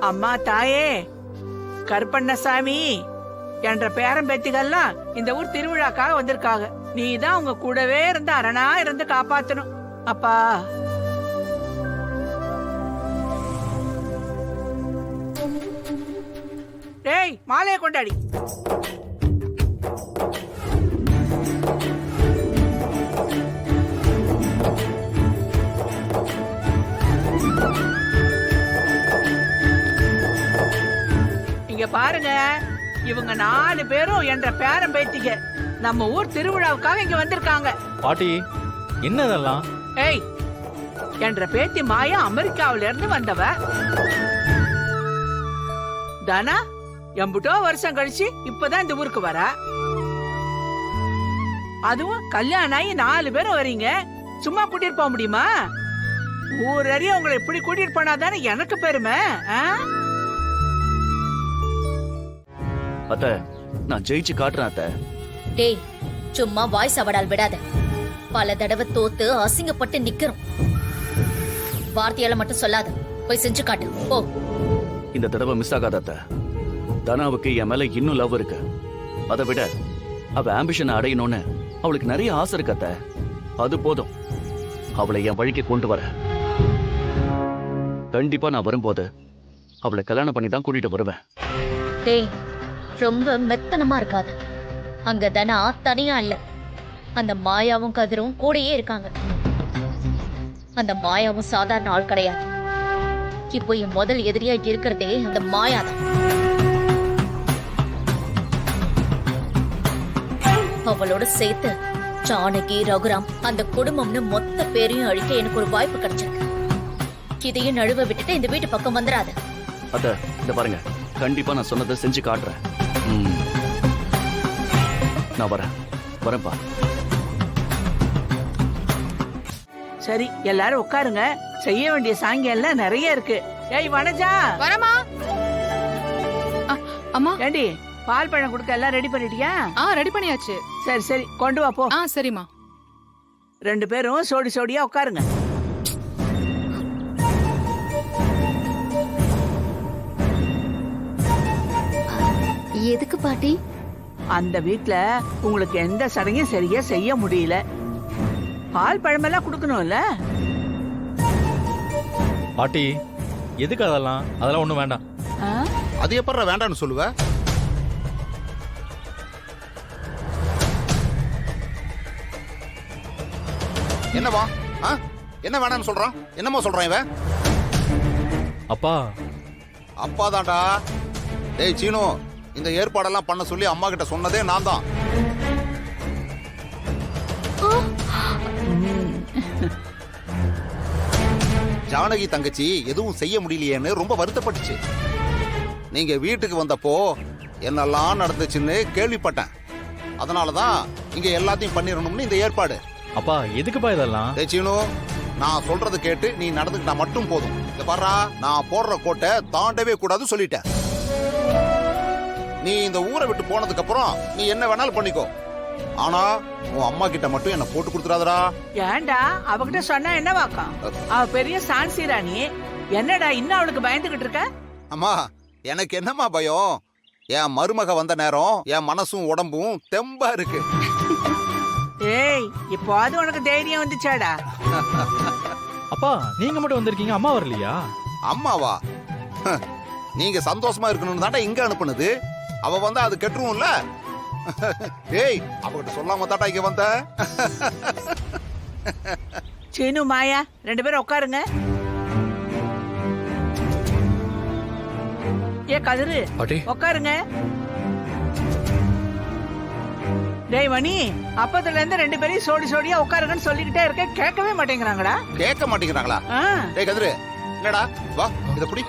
அம்மா தாயே, கருப்பண்ணசாமி என்ற பேரன் பேத்திகள்லாம் இந்த ஊர் திருவிழாக்காக வந்திருக்காங்க. நீ தான் உங்க கூடவே இருந்து அரணா இருந்து காப்பாத்தணும் அப்பா. டேய், மாலையை கொண்டாடி. இங்க பாருங்க, இவங்க 4 பேரும் என்ற பேரன் பேத்திக நம்ம ஊர் திருவிழாவுக்காக இங்க வந்திருக்காங்க. பாட்டி, என்னதெல்லாம்? ஏய், என்ற பேத்தி மாயா அமெரிக்காவில இருந்து வந்தவ. தானா எம்புட்டோ வருஷம் கழிச்சு இப்பதான் இந்த ஊருக்கு வர. அதுவும் கல்யாணம் ஆகி 4 பேரும் வரீங்க. சும்மா கூட்டிட்டு போக முடியுமா? ஊர் அறிய உங்களை இப்படி கூட்டிட்டு போனாதானே எனக்கு பெருமை. அத்த, நான் ஜெயிச்சு காட்டுறேன் அத்த. டேய், சும்மா வாய்ஸ் அவடால் விடாத. பல தடவை தோத்து அசிங்கப்பட்டு நிக்கிறோம். வார்த்தையால மட்டும் சொல்லாத, போய் செஞ்சு காட்டு போ. இந்த தடவை மிஸ் ஆகாத அத்த. தனாவுக்கு என் மேல இன்னும் லவ் இருக்கு. அதை விட அவ ஆம்பிஷனை அடையணும்னு அவளுக்கு நிறைய ஆசை இருக்கு அத்த. அது போதும், அவளை என் வழிக்கு கொண்டு வர. கண்டிப்பா நான் வரும்போது அவளை கல்யாணம் பண்ணி தான் கூட்டிட்டு வருவேன். டேய், ரொம்ப மெத்தனமா இருக்காது. அங்க தனா தனியா இல்ல, அந்த மாயாவும் கதிரும் கூடயே இருக்காங்க. அந்த மாயாவும் சாதாரண ஆள் கிடையாது. இப்போ என் முதல் எதிரியா இருக்கிறதே அந்த மாயாதான். அவளோட சேர்த்து ஜானகி, ரகுராம், அந்த குடும்பம்னு மொத்த பேரையும் அழிக்க எனக்கு ஒரு வாய்ப்பு கிடைச்சிருக்கு. இதையும் நழுவ விட்டுட்டு இந்த வீட்டு பக்கம் வந்துடாத. அத்த, இத பாருங்க, கண்டிப்பா நான் சொன்னதை செஞ்சு காட்டுறேன். நான் வரேன்ப்பா. சரி, எல்லாரும் உட்காருங்க. செய்ய வேண்டிய சாங்கியம் நிறைய இருக்கு. ஏய் வனஜா, வரமா? அம்மா, ஏண்டி பால் பழம் கொடுக்க எல்லாம் ரெடி பண்ணிட்டியா? ரெடி பண்ணியாச்சு. சரி சரி, கொண்டு வா போ. சரிம்மா. 2 பேரும் சோடி சோடியா உட்காருங்க. எதுக்கு பாட்டி? அந்த வீட்ல உங்களுக்கு எந்த சடங்கும் சரியா செய்ய முடியல. பால் பழமெல்லாம் கொடுக்கணும்ல. பாட்டி, எதுக்கு அதெல்லாம்? அதெல்லாம் ஒண்ணும் வேண்டாம். அது எப்பற வேண்டாம்னு சொல்லுவ? என்னவா? என்ன வேண்டாம்னு சொல்றான்? என்னமோ சொல்றான் இவன்? அப்பா. அப்பா தான்டா. டேய் சீனு, இந்த ஏற்பாடெல்லாம் பண்ண சொல்லி அம்மா கிட்ட சொன்னதே நான் தான். ஜானகி தங்கச்சி எதுவும் செய்ய முடியலையேன்னு ரொம்ப வருத்தப்பட்டுச்சு. நீங்க வீட்டுக்கு வந்தப்போ என்னெல்லாம் நடந்துச்சுன்னு கேள்விப்பட்டேன். அதனாலதான் இங்க எல்லாத்தையும் பண்ணிடணும்னு இந்த ஏற்பாடு. அப்பா, எதுக்குப்பா இதெல்லாம்? சீனு, நான் சொல்றது கேட்டு நீ நடந்துக்கிட்டா மட்டும் போதும். இங்க பாரா, நான் போடுற கோட்டை தாண்டவே கூடாது சொல்லிட்டேன். நீ இந்த ஊரை விட்டு போனதுக்கு அப்புறம் நீ என்ன வேணாலும் பண்ணிக்கோ. ஆனா உன் அம்மா கிட்ட மட்டும் என்ன போட்டு கொடுத்துறாதடா. ஏண்டா, அவகிட்ட சொன்னா என்ன வாக்கம்? அவ பெரிய சான்சி ராணி. என்னடா இன்னும் அவளுக்கு பயந்துகிட்டு இருக்க? அம்மா, எனக்கு என்னம்மா பயம்? என் மருமக வந்த நேரம் என் மனசும் உடம்பும் தெம்பா இருக்கு. ஏய், இப்போது உனக்கு தைரியம் வந்துச்சாடா? அப்பா, நீங்க மட்டும் வந்திருக்கீங்க, அம்மா வரலையா? அம்மாவா? நீங்க சந்தோஷமா இருக்கணும்னு தாண்டா இங்க அனுப்புனது. அவ வந்தா அது கெட்டுரும்ல. ஏய், அவகிட்ட சொல்லாம தாண்டா இங்க வந்த. சீனு, மாயா 2 பேரும் உட்காருங்க. ஏ கதிரு, உட்காருங்க. டேய் மணி, அப்பத்துல இருந்து 2 பேரையும் சோடி சோடியா உட்காருங்கன்னு சொல்லிக்கிட்டே இருக்க, கேட்கவே மாட்டேங்கிறாங்கடா. கேட்க மாட்டேங்கிறாங்களா? டேய் கதிரு, என்னடா, வா இத புடி.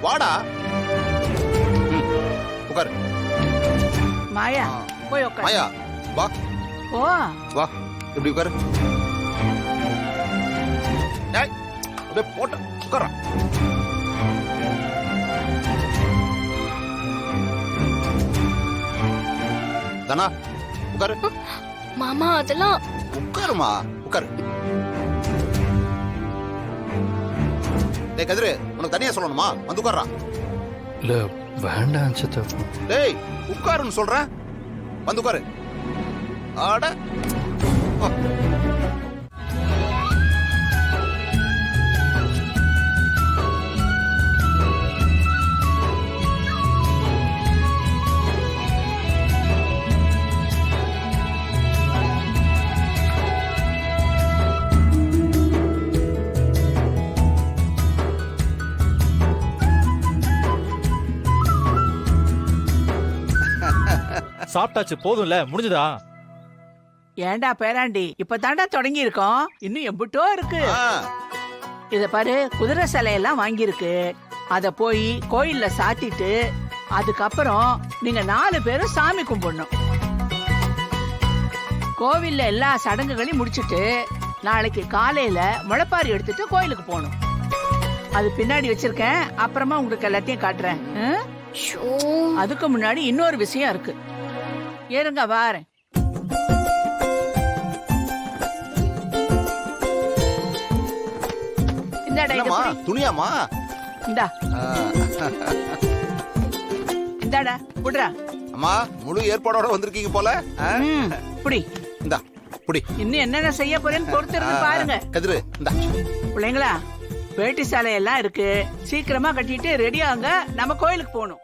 வாடா, உட்காரு. மாயா, போய் உட்காரு. மாயா, வா. ஓ, வா, இப்படி உட்காரு. டேய், அப்படியே போட்டு உட்கார. தனா, உட்காரு. மாமா, அதெல்லாம் உட்காருமா உட்காரு. டேய் கதிரு, உனக்கு தனியா சொல்லணுமா? வந்து உட்கார்றா. இல்ல வேண்டாம் சித்தப்பா. டேய் உட்காருன்னு சொல்றேன், வந்து உட்காரு. ஆட சாப்பிட்டாச்சு போதும்ல, முடிஞ்சதா? ஏண்டா பேராண்டி, இப்பதான்டா தொடங்கி இருக்கோம், இன்னும் எம்பிட்டோ இருக்கு. இத பாரு, குதிரை சிலையெல்லாம் வாங்கியிருக்கு. அத போய் கோயில்ல சாத்திட்டு அதுக்கப்புறம் நீங்க 4 பேரும் சாமி கும்பிடணும். கோவில்ல எல்லா சடங்குகளையும் முடிச்சிட்டு நாளைக்கு காலையில முளைப்பாரி எடுத்துட்டு கோயிலுக்கு போகணும். அது பின்னாடி வச்சிருக்கேன், அப்புறமா உங்களுக்கு எல்லாத்தையும் காட்டுறேன். அதுக்கு முன்னாடி இன்னொரு விஷயம் இருக்கு, ஏறுங்க வாரேன். இந்தாடா, இத என்னம்மா, புடி. துணியாமா? இந்தா இந்தாடா புடுறா. அம்மா முழு ஏற்பாடோட வந்திருக்கீங்க போல. புடி. இந்தா புடி. இன்னும் என்னென்ன செய்ய போறேன்னு பொறுத்து இருந்து பாருங்க. கதிரு இந்தா. பிள்ளைங்களா, வேட்டி சாலை எல்லாம் இருக்கு, சீக்கிரமா கட்டிட்டு ரெடி ஆகுங்க, நம்ம கோயிலுக்கு போகணும்.